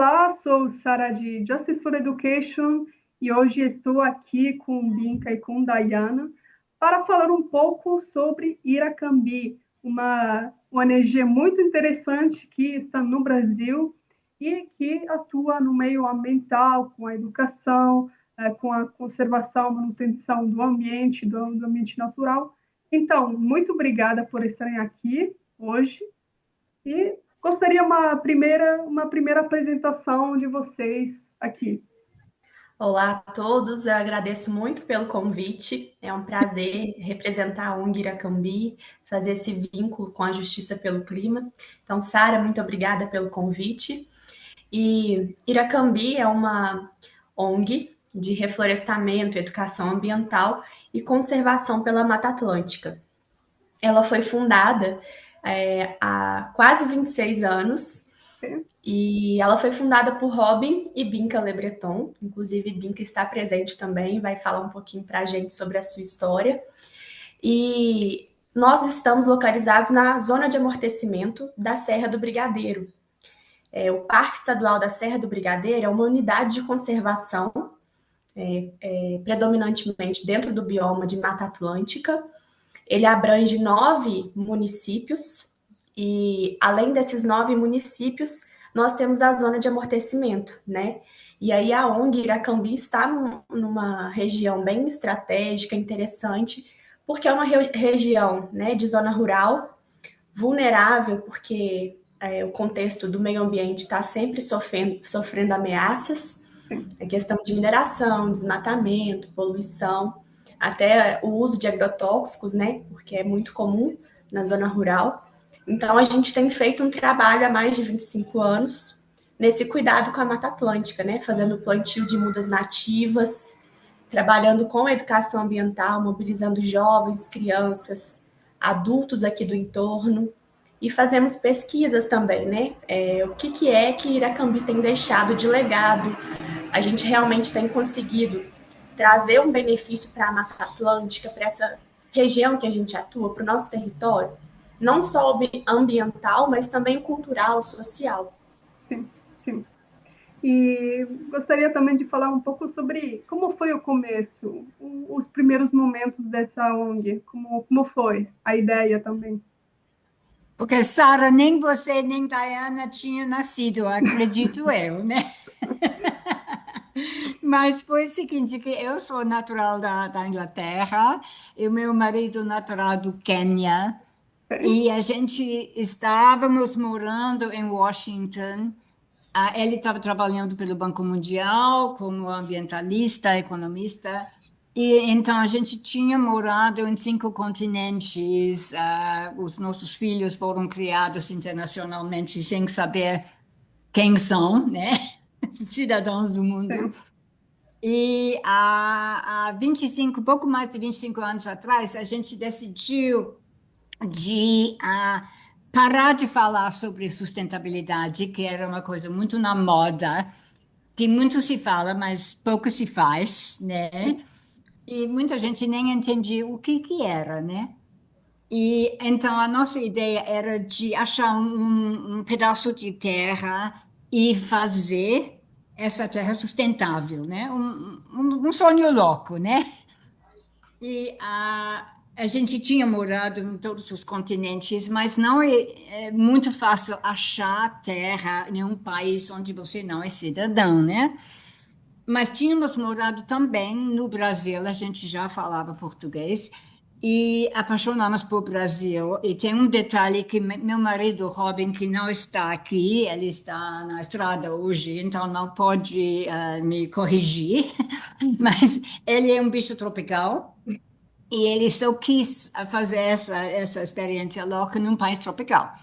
Olá, sou Sara de Justice for Education e hoje estou aqui com Binka e com Dayana para falar um pouco sobre Iracambi, uma ONG muito interessante que está no Brasil e que atua no meio ambiental, com a educação, com a conservação, manutenção do ambiente natural. Então, muito obrigada por estarem aqui hoje. E gostaria uma primeira apresentação de vocês aqui. Olá a todos, eu agradeço muito pelo convite. É um prazer representar a ONG Iracambi, fazer esse vínculo com a Justiça pelo Clima. Então, Sara, muito obrigada pelo convite. E Iracambi é uma ONG de reflorestamento, educação ambiental e conservação pela Mata Atlântica. Ela foi fundada há quase 26 anos. E ela foi fundada por Robin e Binka Le Breton. Inclusive, Binka está presente também, vai falar um pouquinho para a gente sobre a sua história. E nós estamos localizados na zona de amortecimento da Serra do Brigadeiro. O Parque Estadual da Serra do Brigadeiro é uma unidade de conservação, predominantemente dentro do bioma de Mata Atlântica. Ele abrange 9 municípios, e além desses 9 municípios, nós temos a zona de amortecimento, né? E aí a ONG Iracambi está numa região bem estratégica, interessante, porque é uma região, né, de zona rural, vulnerável, porque o contexto do meio ambiente está sempre sofrendo ameaças, a questão de mineração, desmatamento, poluição, até o uso de agrotóxicos, né, porque é muito comum na zona rural. Então, a gente tem feito um trabalho há mais de 25 anos nesse cuidado com a Mata Atlântica, né, fazendo plantio de mudas nativas, trabalhando com a educação ambiental, mobilizando jovens, crianças, adultos aqui do entorno, e fazemos pesquisas também, né, o que é que Iracambi tem deixado de legado. A gente realmente tem conseguido trazer um benefício para a Mata Atlântica, para essa região que a gente atua, para o nosso território, não só ambiental, mas também cultural, social. Sim, sim. E gostaria também de falar um pouco sobre como foi o começo, os primeiros momentos dessa ONG, como foi a ideia também. Porque Sara, nem você nem Diana tinham nascido, acredito eu, né? Mas foi o seguinte, que eu sou natural da Inglaterra e o meu marido natural do Quênia. E a gente estávamos morando em Washington. Ele estava trabalhando pelo Banco Mundial como ambientalista, economista. E então a gente tinha morado em 5 continentes. Os nossos filhos foram criados internacionalmente sem saber quem são, né? Cidadãos do mundo. Sim. E há 25, pouco mais de 25 anos atrás, a gente decidiu de parar de falar sobre sustentabilidade, que era uma coisa muito na moda, que muito se fala, mas pouco se faz, né? E muita gente nem entendia o que era, né? E então a nossa ideia era de achar um pedaço de terra e fazer essa terra sustentável, né? Um sonho louco, né? E a gente tinha morado em todos os continentes, mas não é muito fácil achar terra em um país onde você não é cidadão, né? Mas tínhamos morado também no Brasil, a gente já falava português, e apaixonamos por Brasil. E tem um detalhe que meu marido, Robin, que não está aqui, ele está na estrada hoje, então não pode me corrigir, mas ele é um bicho tropical. E ele só quis fazer essa experiência louca num país tropical.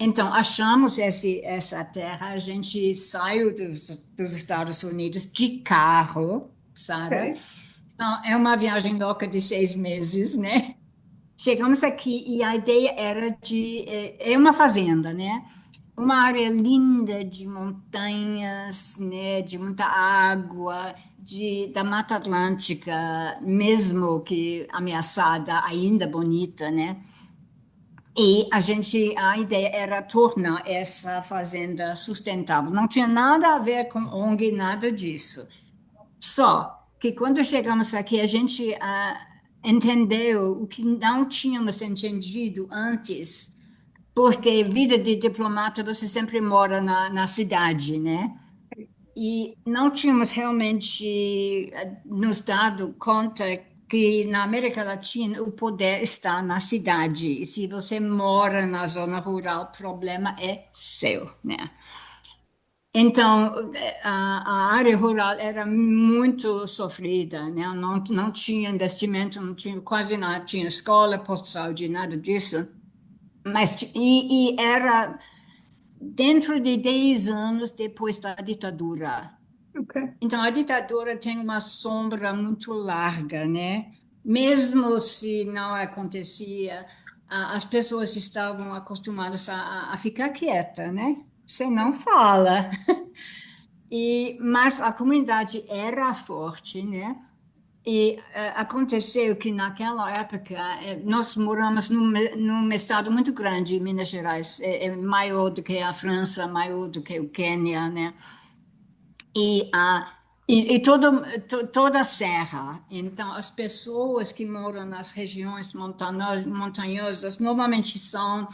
Então, achamos essa terra, a gente saiu dos Estados Unidos de carro, Sara. Ok. Então, é uma viagem louca de 6 meses, né? Chegamos aqui e a ideia era é uma fazenda, né? Uma área linda de montanhas, né? De muita água, da Mata Atlântica, mesmo que ameaçada, ainda bonita, né? E a ideia era tornar essa fazenda sustentável. Não tinha nada a ver com ONG, nada disso. Só que quando chegamos aqui, a gente entendeu o que não tínhamos entendido antes, porque vida de diplomata você sempre mora na cidade, né? E não tínhamos realmente nos dado conta que na América Latina o poder está na cidade. E se você mora na zona rural, o problema é seu, né? Então, a área rural era muito sofrida, né? Não tinha investimento, não tinha quase nada, tinha escola, posto de saúde, nada disso. E era dentro de 10 anos depois da ditadura. Ok. Então, a ditadura tem uma sombra muito larga, né? Mesmo se não acontecia, as pessoas estavam acostumadas a ficar quieta, né? Você não fala. Mas a comunidade era forte, né? E aconteceu que naquela época nós moramos num estado muito grande, Minas Gerais, maior do que a França, maior do que o Quênia, né? E, a toda a serra. Então, as pessoas que moram nas regiões montanhosas normalmente são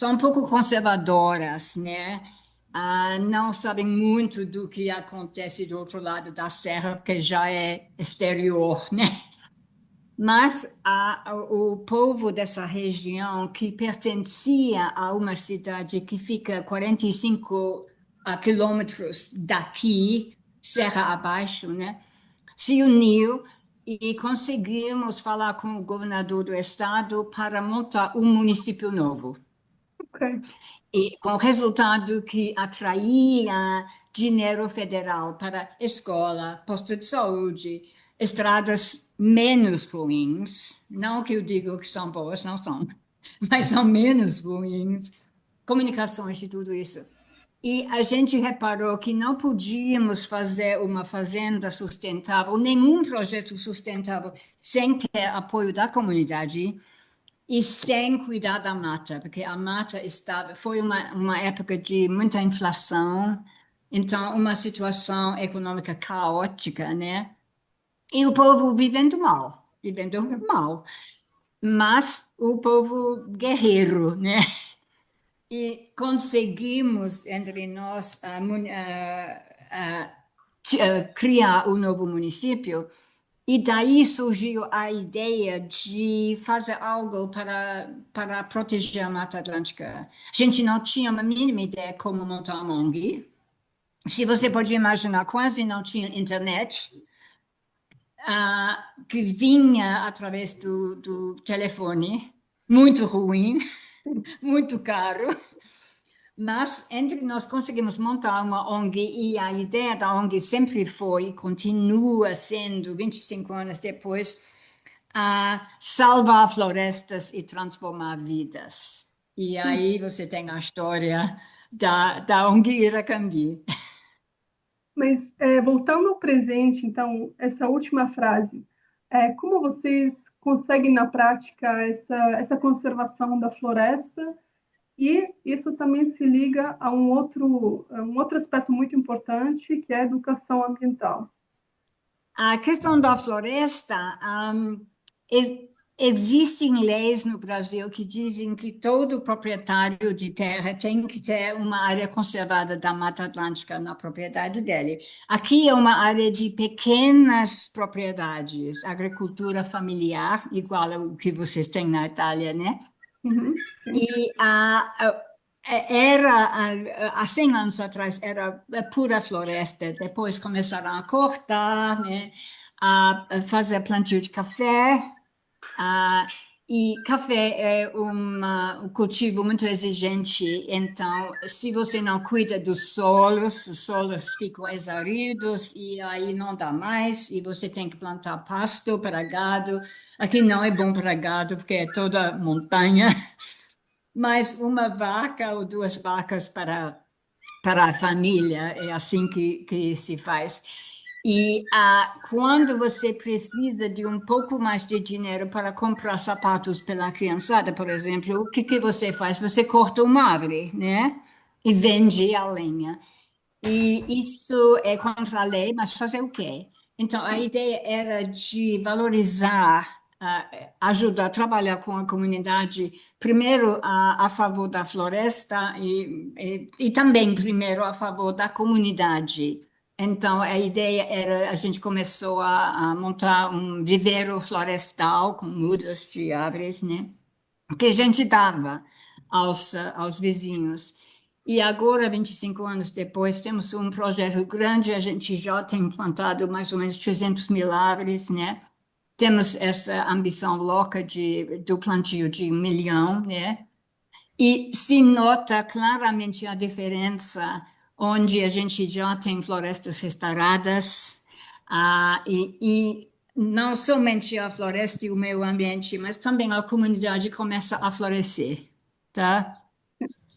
um pouco conservadoras, né? Não sabem muito do que acontece do outro lado da serra, porque já é exterior, né? Mas o povo dessa região, que pertencia a uma cidade que fica 45 quilômetros daqui, serra abaixo, né? Se uniu e conseguimos falar com o governador do estado para montar um município novo. Ok. E com o resultado que atraía dinheiro federal para escola, posto de saúde, estradas menos ruins, não que eu digo que são boas, não são, mas são menos ruins, comunicações e tudo isso. E a gente reparou que não podíamos fazer uma fazenda sustentável, nenhum projeto sustentável, sem ter apoio da comunidade e sem cuidar da mata, porque a mata foi uma época de muita inflação, então uma situação econômica caótica, né? E o povo vivendo mal, mas o povo guerreiro, né? E conseguimos entre nós criar o novo município. E daí surgiu a ideia de fazer algo para proteger a Mata Atlântica. A gente não tinha uma mínima ideia como montar uma ONG. Se você pode imaginar, quase não tinha internet, que vinha através do telefone, muito ruim, muito caro. Mas entre nós conseguimos montar uma ONG e a ideia da ONG sempre foi, continua sendo, 25 anos depois, a salvar florestas e transformar vidas. E aí você tem a história da ONG Iracandi. Mas voltando ao presente, então, essa última frase, como vocês conseguem na prática essa conservação da floresta? E isso também se liga a um outro aspecto muito importante, que é a educação ambiental. A questão da floresta, existem leis no Brasil que dizem que todo proprietário de terra tem que ter uma área conservada da Mata Atlântica na propriedade dele. Aqui é uma área de pequenas propriedades, agricultura familiar, igual ao que vocês têm na Itália, né? Uhum, sim. E era, há 100 anos atrás, era pura floresta. Depois começaram a cortar, né? A fazer plantio de café. ah, e café é um cultivo muito exigente. Então, se você não cuida dos solos, os solos ficam exauridos e aí não dá mais. E você tem que plantar pasto para gado. Aqui não é bom para gado, porque é toda montanha. Mas uma vaca ou duas vacas para a família, é assim que se faz. E quando você precisa de um pouco mais de dinheiro para comprar sapatos pela criançada, por exemplo, o que que você faz? Você corta uma árvore, né? E vende a lenha. E isso é contra a lei, mas fazer o quê? Então, a ideia era de valorizar, ajudar a trabalhar com a comunidade, primeiro a favor da floresta e também, primeiro, a favor da comunidade. Então, a ideia era, a gente começou a montar um viveiro florestal com mudas de árvores, né? Que a gente dava aos vizinhos. E agora, 25 anos depois, temos um projeto grande, a gente já tem plantado mais ou menos 300 mil árvores, né? Temos essa ambição louca do plantio de 1 milhão, né? E se nota claramente a diferença onde a gente já tem florestas restauradas, e não somente a floresta e o meio ambiente, mas também a comunidade começa a florescer, tá?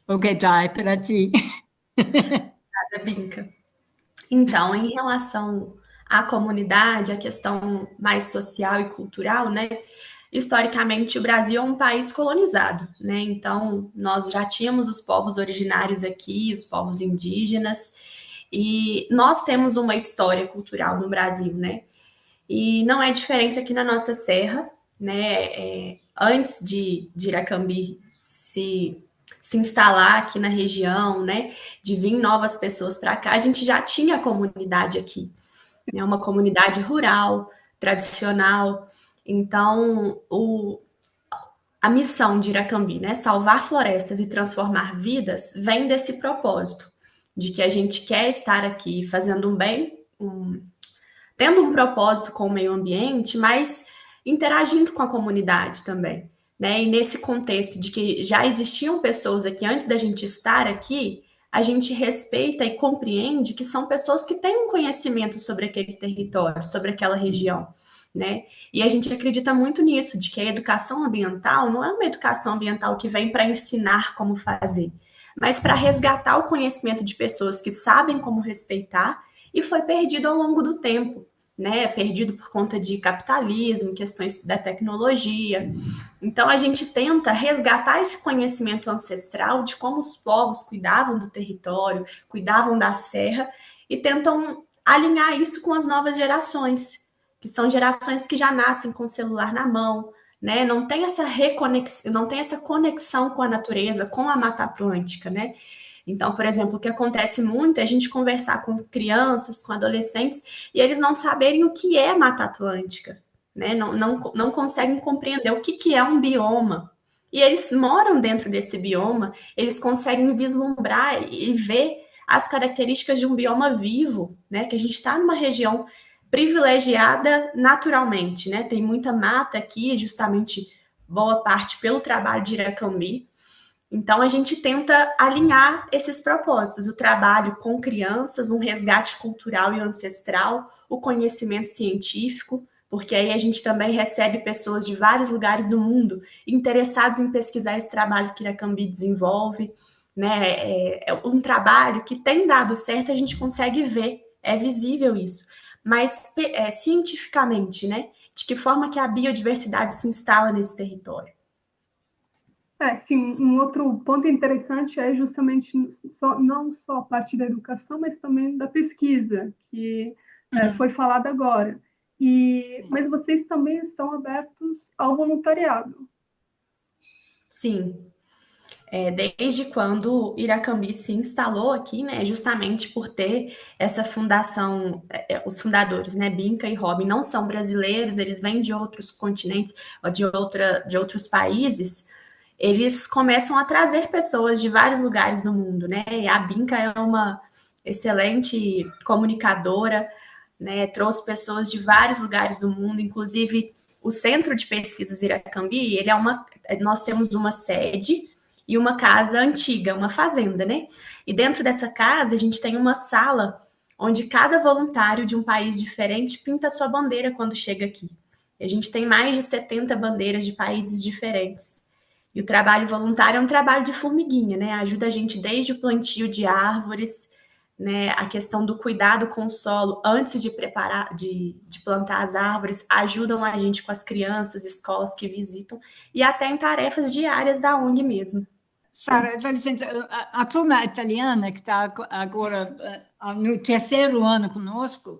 O que tal para ti? Binca. Então, em relação à comunidade, a questão mais social e cultural, né? Historicamente, o Brasil é um país colonizado, né? Então, nós já tínhamos os povos originários aqui, os povos indígenas, e nós temos uma história cultural no Brasil, né? E não é diferente aqui na nossa serra, né? Antes de Iracambi se instalar aqui na região, né? De vir novas pessoas para cá, a gente já tinha comunidade aqui, né? Uma comunidade rural, tradicional. Então, a missão de Iracambi, né? Salvar florestas e transformar vidas, vem desse propósito, de que a gente quer estar aqui fazendo um bem, tendo um propósito com o meio ambiente, mas interagindo com a comunidade também, né? E nesse contexto de que já existiam pessoas aqui antes da gente estar aqui, a gente respeita e compreende que são pessoas que têm um conhecimento sobre aquele território, sobre aquela região, né? E a gente acredita muito nisso, de que a educação ambiental não é uma educação ambiental que vem para ensinar como fazer, mas para resgatar o conhecimento de pessoas que sabem como respeitar e foi perdido ao longo do tempo, né? Perdido por conta de capitalismo, questões da tecnologia. Então a gente tenta resgatar esse conhecimento ancestral de como os povos cuidavam do território, cuidavam da serra e tentam alinhar isso com as novas gerações, que são gerações que já nascem com o celular na mão, né? Não tem essa reconexão, não tem essa conexão com a natureza, com a Mata Atlântica, né? Então, por exemplo, o que acontece muito é a gente conversar com crianças, com adolescentes, e eles não saberem o que é Mata Atlântica, né? Não conseguem compreender o que é um bioma. E eles moram dentro desse bioma, eles conseguem vislumbrar e ver as características de um bioma vivo, né? Que a gente está numa região privilegiada naturalmente, né? Tem muita mata aqui, justamente boa parte pelo trabalho de Iracambi. Então, a gente tenta alinhar esses propósitos, o trabalho com crianças, um resgate cultural e ancestral, o conhecimento científico, porque aí a gente também recebe pessoas de vários lugares do mundo interessadas em pesquisar esse trabalho que a Iracambi desenvolve, né? É um trabalho que tem dado certo, a gente consegue ver, é visível isso. Mas cientificamente, né? De que forma que a biodiversidade se instala nesse território? Sim, um outro ponto interessante é justamente não só a parte da educação, mas também da pesquisa, que foi falada agora. Mas vocês também estão abertos ao voluntariado. Sim, desde quando Iracambi se instalou aqui, né, justamente por ter essa fundação, os fundadores, né, Binca e Robin, não são brasileiros, eles vêm de outros continentes, de outros países, eles começam a trazer pessoas de vários lugares do mundo, né, e a Binca é uma excelente comunicadora, né, trouxe pessoas de vários lugares do mundo, inclusive o Centro de Pesquisas Iracambi, nós temos uma sede e uma casa antiga, uma fazenda, né? E dentro dessa casa a gente tem uma sala onde cada voluntário de um país diferente pinta a sua bandeira quando chega aqui. E a gente tem mais de 70 bandeiras de países diferentes. E o trabalho voluntário é um trabalho de formiguinha, né? Ajuda a gente desde o plantio de árvores, né? A questão do cuidado com o solo antes de preparar, de plantar as árvores, ajudam a gente com as crianças, escolas que visitam, e até em tarefas diárias da ONG mesmo. Sara, a turma italiana que está agora no terceiro ano conosco,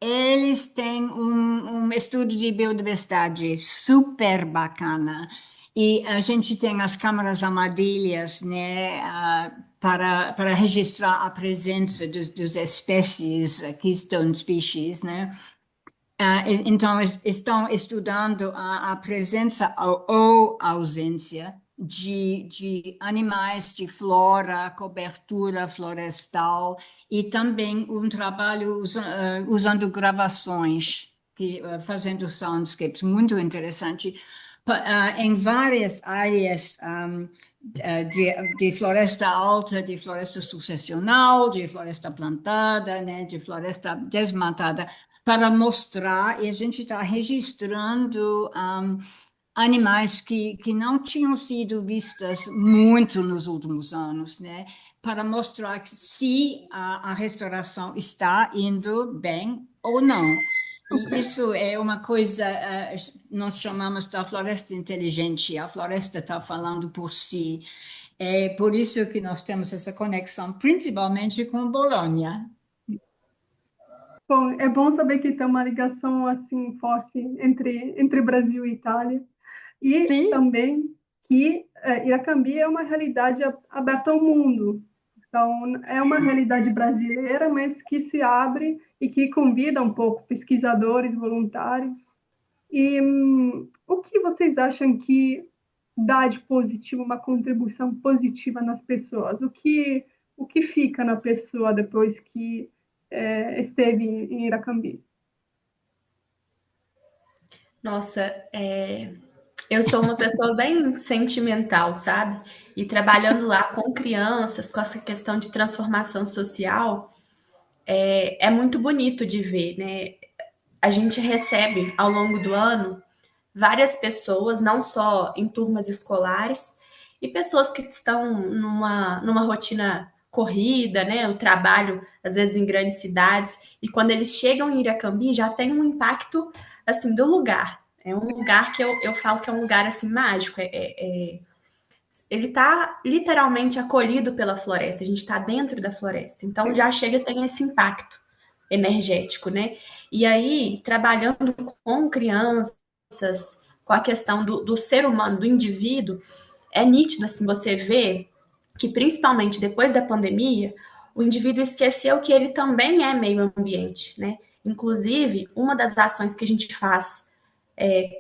eles têm um estudo de biodiversidade super bacana. E a gente tem as câmaras armadilhas, né, para registrar a presença dos espécies, keystone species, né? Então, estão estudando a presença ou ausência de animais, de flora, cobertura florestal e também um trabalho usando gravações, fazendo soundscapes, muito interessante, em várias áreas de floresta alta, de floresta sucessional, de floresta plantada, né, de floresta desmatada, para mostrar, e a gente está registrando animais que não tinham sido vistas muito nos últimos anos, né? Para mostrar que se a restauração está indo bem ou não. E isso é uma coisa, nós chamamos da floresta inteligente, a floresta está falando por si. É por isso que nós temos essa conexão, principalmente com Bolonha. Bom, é bom saber que tem uma ligação assim forte entre Brasil e Itália. E Sim. também que Iracambi é uma realidade aberta ao mundo. Então, é uma realidade brasileira, mas que se abre e que convida um pouco pesquisadores, voluntários. E o que vocês acham que dá de positivo, uma contribuição positiva nas pessoas? O que fica na pessoa depois que esteve em Iracambi? Nossa, eu sou uma pessoa bem sentimental, sabe? E trabalhando lá com crianças, com essa questão de transformação social, é muito bonito de ver, né? A gente recebe ao longo do ano várias pessoas, não só em turmas escolares, e pessoas que estão numa rotina corrida, né? O trabalho, às vezes, em grandes cidades, e quando eles chegam em Iracambi, já tem um impacto, assim, do lugar. É um lugar que eu falo que é um lugar, assim, mágico. Ele está literalmente acolhido pela floresta, a gente está dentro da floresta, então já chega, tem esse impacto energético, né? E aí, trabalhando com crianças, com a questão do ser humano, do indivíduo, é nítido, assim, você vê que, principalmente depois da pandemia, o indivíduo esqueceu que ele também é meio ambiente, né? Inclusive, uma das ações que a gente faz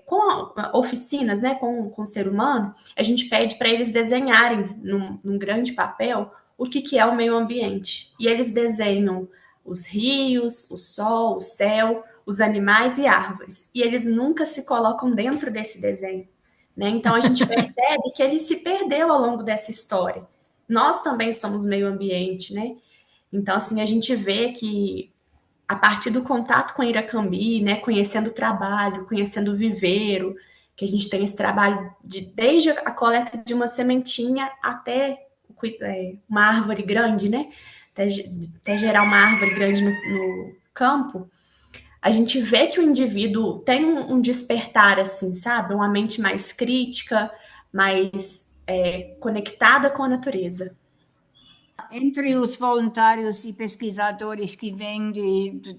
com oficinas, né, com o ser humano, a gente pede para eles desenharem num grande papel o que é o meio ambiente. E eles desenham os rios, o sol, o céu, os animais e árvores. E eles nunca se colocam dentro desse desenho. Né? Então a gente percebe que ele se perdeu ao longo dessa história. Nós também somos meio ambiente, né? Então, assim, a gente vê que a partir do contato com a Iracambi, né, conhecendo o trabalho, conhecendo o viveiro, que a gente tem esse trabalho desde a coleta de uma sementinha até uma árvore grande, né, até gerar uma árvore grande no campo, a gente vê que o indivíduo tem um despertar, assim, sabe? Uma mente mais crítica, mais conectada com a natureza. Entre os voluntários e pesquisadores que vêm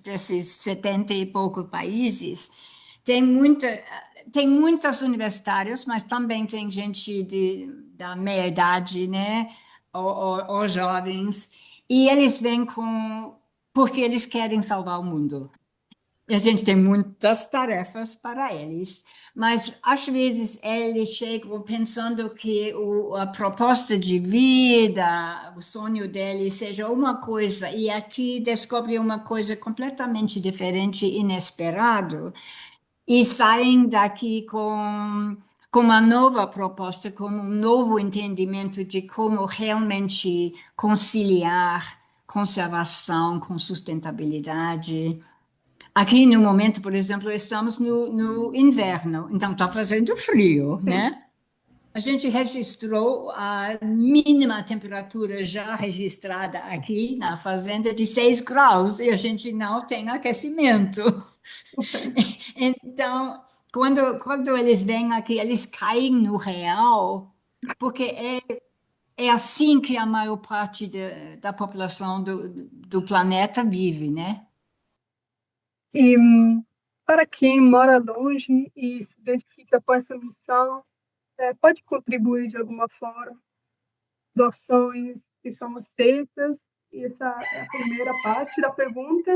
desses 70 e poucos países, tem muitos universitários, mas também tem gente da meia-idade, né? Ou jovens. E eles vêm porque eles querem salvar o mundo. E a gente tem muitas tarefas para eles, mas às vezes eles chegam pensando que a proposta de vida, o sonho deles seja uma coisa, e aqui descobrem uma coisa completamente diferente, inesperado, e saem daqui com uma nova proposta, com um novo entendimento de como realmente conciliar conservação com sustentabilidade. Aqui no momento, por exemplo, estamos no inverno, então está fazendo frio, Sim. né? A gente registrou a mínima temperatura já registrada aqui na fazenda de 6 graus e a gente não tem aquecimento. Super. Então, quando eles vêm aqui, eles caem no real, porque é assim que a maior parte da população do planeta vive, né? E para quem mora longe e se identifica com essa missão, pode contribuir de alguma forma. Doações que são aceitas. E essa é a primeira parte da pergunta.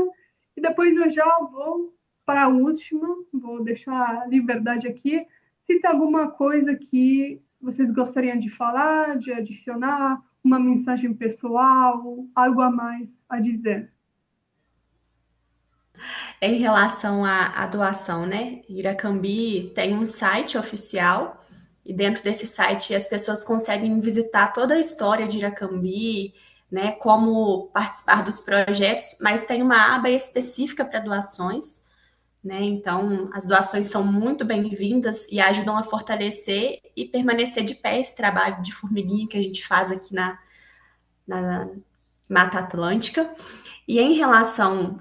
E depois eu já vou para a última, vou deixar a liberdade aqui. Se tem alguma coisa que vocês gostariam de falar, de adicionar, uma mensagem pessoal, algo a mais a dizer. Em relação à doação, né? Iracambi tem um site oficial e dentro desse site as pessoas conseguem visitar toda a história de Iracambi, né? Como participar dos projetos, mas tem uma aba específica para doações, né? Então, as doações são muito bem-vindas e ajudam a fortalecer e permanecer de pé esse trabalho de formiguinha que a gente faz aqui na Mata Atlântica. E em relação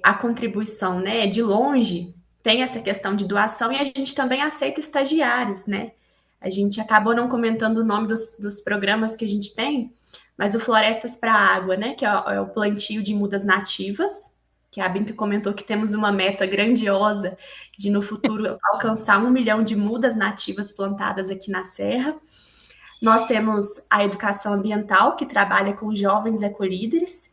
à contribuição, né, de longe, tem essa questão de doação e a gente também aceita estagiários, né? A gente acabou não comentando o nome dos programas que a gente tem, mas o Florestas para a Água, né, que é o plantio de mudas nativas, que a Binka comentou que temos uma meta grandiosa de no futuro alcançar 1 milhão de mudas nativas plantadas aqui na Serra. Nós temos a educação ambiental, que trabalha com jovens ecolíderes,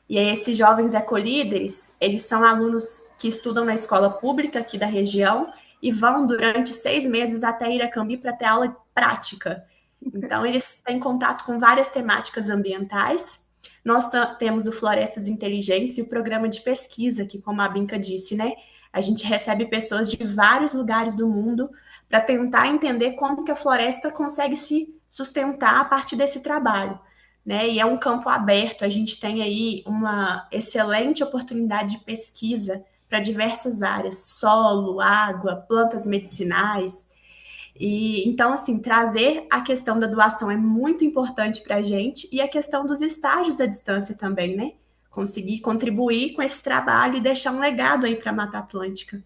e esses jovens ecolíderes, eles são alunos que estudam na escola pública aqui da região e vão durante 6 meses até Iracambi para ter aula prática. Então, eles têm contato com várias temáticas ambientais. Nós temos o Florestas Inteligentes e o programa de pesquisa, que, como a Binka disse, né, a gente recebe pessoas de vários lugares do mundo para tentar entender como que a floresta consegue se sustentar a partir desse trabalho. Né? E é um campo aberto, a gente tem aí uma excelente oportunidade de pesquisa para diversas áreas, solo, água, plantas medicinais. E então, assim, trazer a questão da doação é muito importante para a gente e a questão dos estágios à distância também, né? Conseguir contribuir com esse trabalho e deixar um legado aí para a Mata Atlântica.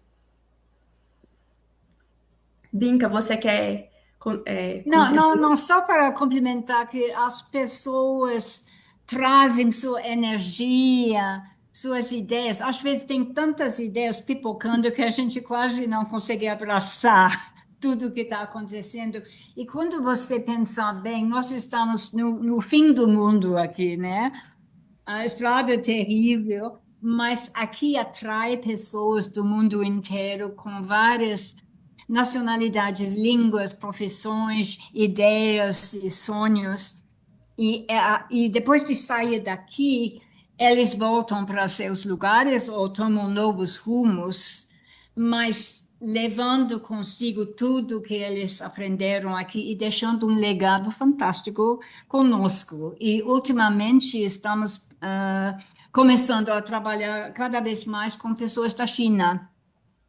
Binka, você quer contribuir? Não, só para complementar que as pessoas trazem sua energia, suas ideias. Às vezes tem tantas ideias pipocando que a gente quase não consegue abraçar tudo que está acontecendo. E quando você pensar bem, nós estamos no fim do mundo aqui, né? A estrada é terrível, mas aqui atrai pessoas do mundo inteiro com várias nacionalidades, línguas, profissões, ideias e sonhos. E depois de sair daqui, eles voltam para seus lugares ou tomam novos rumos, mas levando consigo tudo que eles aprenderam aqui e deixando um legado fantástico conosco. E ultimamente estamos começando a trabalhar cada vez mais com pessoas da China.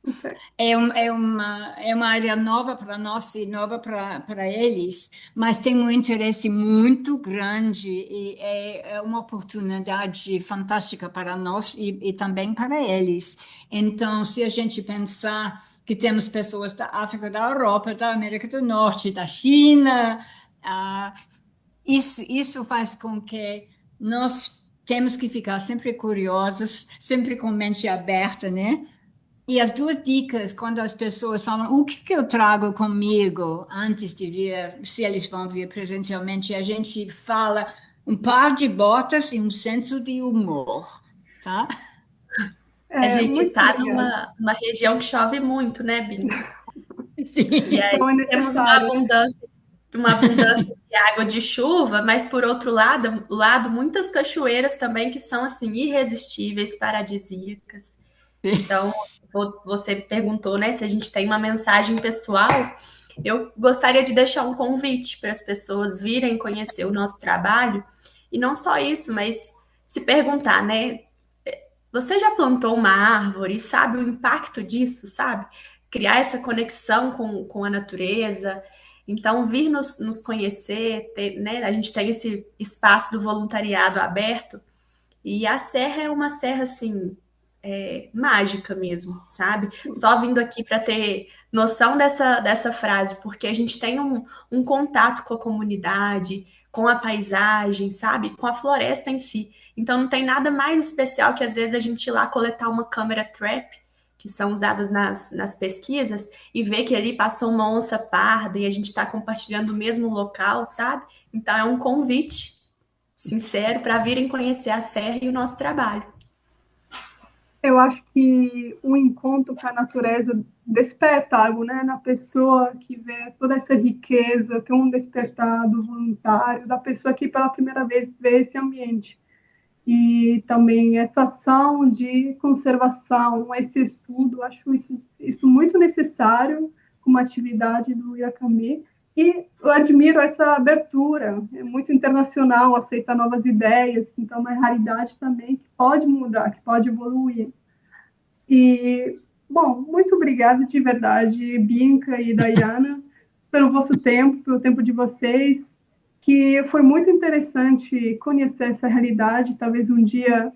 Super. É uma área nova para nós e nova para eles, mas tem um interesse muito grande e é uma oportunidade fantástica para nós e também para eles. Então, se a gente pensar que temos pessoas da África, da Europa, da América do Norte, da China, ah, isso faz com que nós temos que ficar sempre curiosos, sempre com mente aberta, né? E as duas dicas, quando as pessoas falam o que eu trago comigo antes de vir, se eles vão vir presencialmente, a gente fala um par de botas e um senso de humor, tá? A gente Muito está obrigada. numa região que chove muito, né, Binka? E Sim. aí Então é temos necessário, né? uma abundância de água de chuva, mas por outro lado, muitas cachoeiras também que são assim irresistíveis, paradisíacas. Então, você perguntou, né, se a gente tem uma mensagem pessoal. Eu gostaria de deixar um convite para as pessoas virem conhecer o nosso trabalho. E não só isso, mas se perguntar, né? Você já plantou uma árvore e sabe o impacto disso, sabe? Criar essa conexão com a natureza. Então, vir nos conhecer, né, a gente tem esse espaço do voluntariado aberto, e a serra é uma serra, assim, mágica mesmo, sabe? Só vindo aqui para ter noção dessa frase, porque a gente tem um contato com a comunidade, com a paisagem, sabe? Com a floresta em si. Então não tem nada mais especial que às vezes a gente ir lá coletar uma câmera trap, que são usadas nas pesquisas, e ver que ali passou uma onça parda e a gente está compartilhando o mesmo local, sabe? Então é um convite sincero para virem conhecer a serra e o nosso trabalho. Eu acho que o encontro com a natureza desperta algo, né, na pessoa que vê toda essa riqueza, tem um despertar do voluntário, da pessoa que pela primeira vez vê esse ambiente. E também essa ação de conservação, esse estudo, acho isso muito necessário como atividade do Iracami. E eu admiro essa abertura, é muito internacional, aceita novas ideias, então é uma realidade também que pode mudar, que pode evoluir. E, bom, muito obrigada de verdade, Binka e Dayana, pelo vosso tempo, pelo tempo de vocês, que foi muito interessante conhecer essa realidade, talvez um dia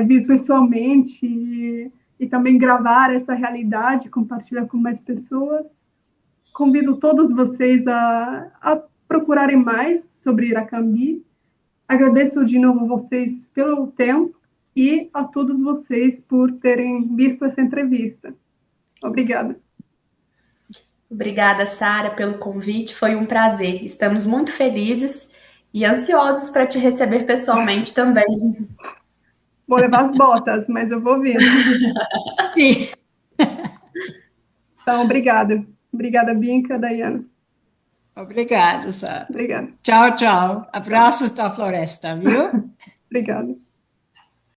vir pessoalmente e também gravar essa realidade, compartilhar com mais pessoas. Convido todos vocês a procurarem mais sobre Iracambi. Agradeço de novo vocês pelo tempo e a todos vocês por terem visto essa entrevista. Obrigada. Obrigada, Sara, pelo convite. Foi um prazer. Estamos muito felizes e ansiosos para te receber pessoalmente também. Vou levar as botas, mas eu vou vir. Sim. Então, obrigada. Obrigada, Binka, Dayana. Obrigada, Sara. Obrigada. Tchau, tchau. Abraços da floresta, viu? Obrigada.